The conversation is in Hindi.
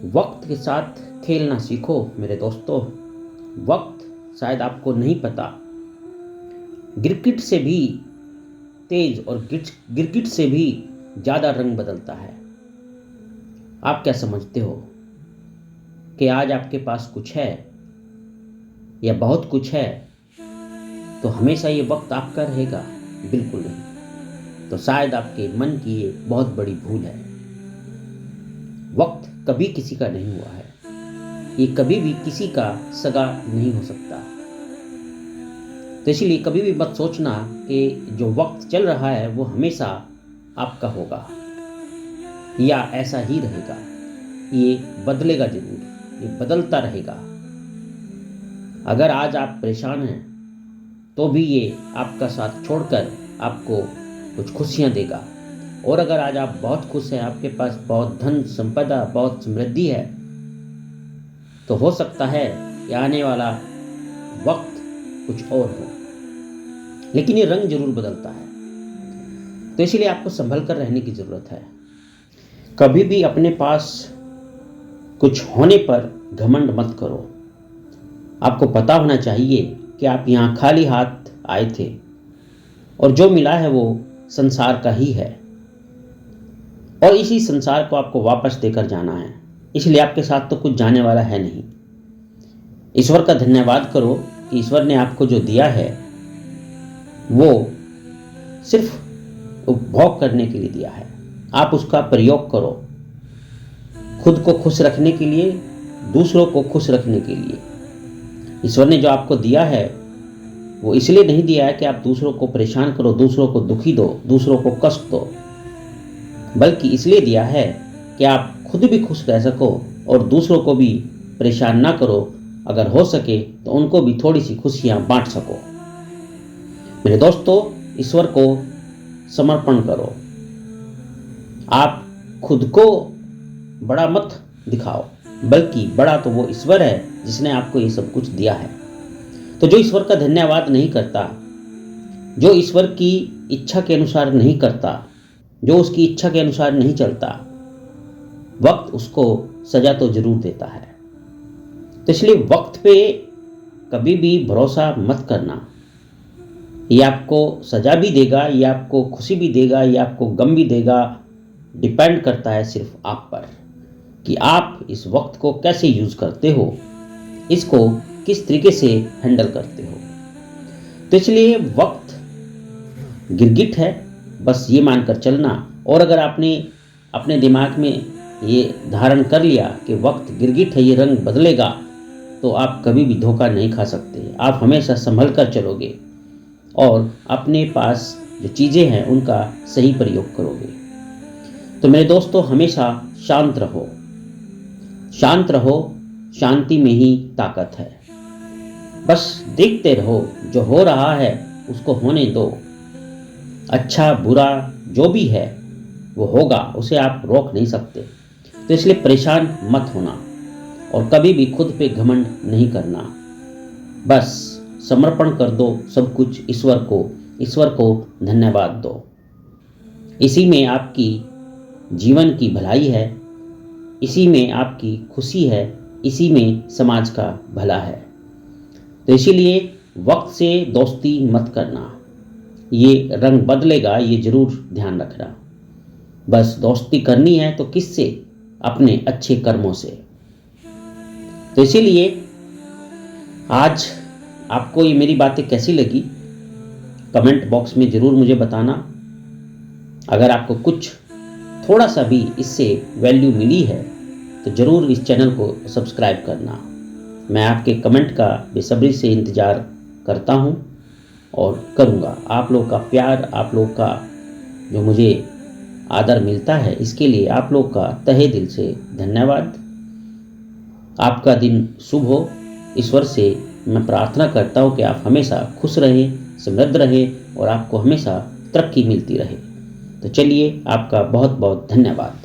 वक्त के साथ खेलना सीखो मेरे दोस्तों। वक्त शायद आपको नहीं पता, गिरगिट से भी तेज और गिरगिट से भी ज़्यादा रंग बदलता है। आप क्या समझते हो कि आज आपके पास कुछ है या बहुत कुछ है तो हमेशा ये वक्त आपका रहेगा? बिल्कुल नहीं। तो शायद आपके मन की ये बहुत बड़ी भूल है। वक्त कभी किसी का नहीं हुआ है, ये कभी भी किसी का सगा नहीं हो सकता। तो इसलिए कभी भी मत सोचना कि जो वक्त चल रहा है वो हमेशा आपका होगा या ऐसा ही रहेगा। ये बदलेगा जरूर, ये बदलता रहेगा। अगर आज आप परेशान हैं तो भी ये आपका साथ छोड़कर आपको कुछ खुशियां देगा। और अगर आज आप बहुत खुश हैं, आपके पास बहुत धन संपदा, बहुत समृद्धि है, तो हो सकता है कि आने वाला वक्त कुछ और हो, लेकिन ये रंग जरूर बदलता है। तो इसलिए आपको संभल कर रहने की ज़रूरत है। कभी भी अपने पास कुछ होने पर घमंड मत करो। आपको पता होना चाहिए कि आप यहाँ खाली हाथ आए थे और जो मिला है वो संसार का ही है और इसी संसार को आपको वापस देकर जाना है। इसलिए आपके साथ तो कुछ जाने वाला है नहीं। ईश्वर का धन्यवाद करो कि ईश्वर ने आपको जो दिया है वो सिर्फ उपभोग करने के लिए दिया है। आप उसका प्रयोग करो, खुद को खुश रखने के लिए, दूसरों को खुश रखने के लिए। ईश्वर ने जो आपको दिया है वो इसलिए नहीं दिया है कि आप दूसरों को परेशान करो, दूसरों को दुखी दो, दूसरों को कष्ट दो, बल्कि इसलिए दिया है कि आप खुद भी खुश रह सको और दूसरों को भी परेशान ना करो। अगर हो सके तो उनको भी थोड़ी सी खुशियां बांट सको। मेरे दोस्तों, ईश्वर को समर्पण करो। आप खुद को बड़ा मत दिखाओ, बल्कि बड़ा तो वो ईश्वर है जिसने आपको ये सब कुछ दिया है। तो जो ईश्वर का धन्यवाद नहीं करता, जो ईश्वर की इच्छा के अनुसार नहीं करता, जो उसकी इच्छा के अनुसार नहीं चलता, वक्त उसको सजा तो जरूर देता है। तो इसलिए वक्त पे कभी भी भरोसा मत करना। ये आपको सजा भी देगा, ये आपको खुशी भी देगा, ये आपको गम भी देगा। डिपेंड करता है सिर्फ आप पर कि आप इस वक्त को कैसे यूज करते हो, इसको किस तरीके से हैंडल करते हो। तो इसलिए वक्त गिरगिट है, बस ये मानकर चलना। और अगर आपने अपने दिमाग में ये धारण कर लिया कि वक्त गिरगिट है, ये रंग बदलेगा, तो आप कभी भी धोखा नहीं खा सकते। आप हमेशा संभल कर चलोगे और अपने पास जो चीज़ें हैं उनका सही प्रयोग करोगे। तो मेरे दोस्तों, हमेशा शांत रहो, शांत रहो। शांति में ही ताकत है। बस देखते रहो, जो हो रहा है उसको होने दो। अच्छा बुरा जो भी है वो होगा, उसे आप रोक नहीं सकते। तो इसलिए परेशान मत होना और कभी भी खुद पे घमंड नहीं करना। बस समर्पण कर दो सब कुछ ईश्वर को धन्यवाद दो। इसी में आपकी जीवन की भलाई है, इसी में आपकी खुशी है, इसी में समाज का भला है। तो इसीलिए वक्त से दोस्ती मत करना, ये रंग बदलेगा, ये जरूर ध्यान रखना। बस दोस्ती करनी है तो किससे? अपने अच्छे कर्मों से। तो इसीलिए आज आपको ये मेरी बातें कैसी लगी, कमेंट बॉक्स में ज़रूर मुझे बताना। अगर आपको कुछ थोड़ा सा भी इससे वैल्यू मिली है तो ज़रूर इस चैनल को सब्सक्राइब करना। मैं आपके कमेंट का बेसब्री से इंतज़ार करता हूँ और करूँगा। आप लोग का प्यार, आप लोग का जो मुझे आदर मिलता है, इसके लिए आप लोग का तहे दिल से धन्यवाद। आपका दिन शुभ हो। ईश्वर से मैं प्रार्थना करता हूँ कि आप हमेशा खुश रहें, समृद्ध रहें और आपको हमेशा तरक्की मिलती रहे। तो चलिए, आपका बहुत बहुत धन्यवाद।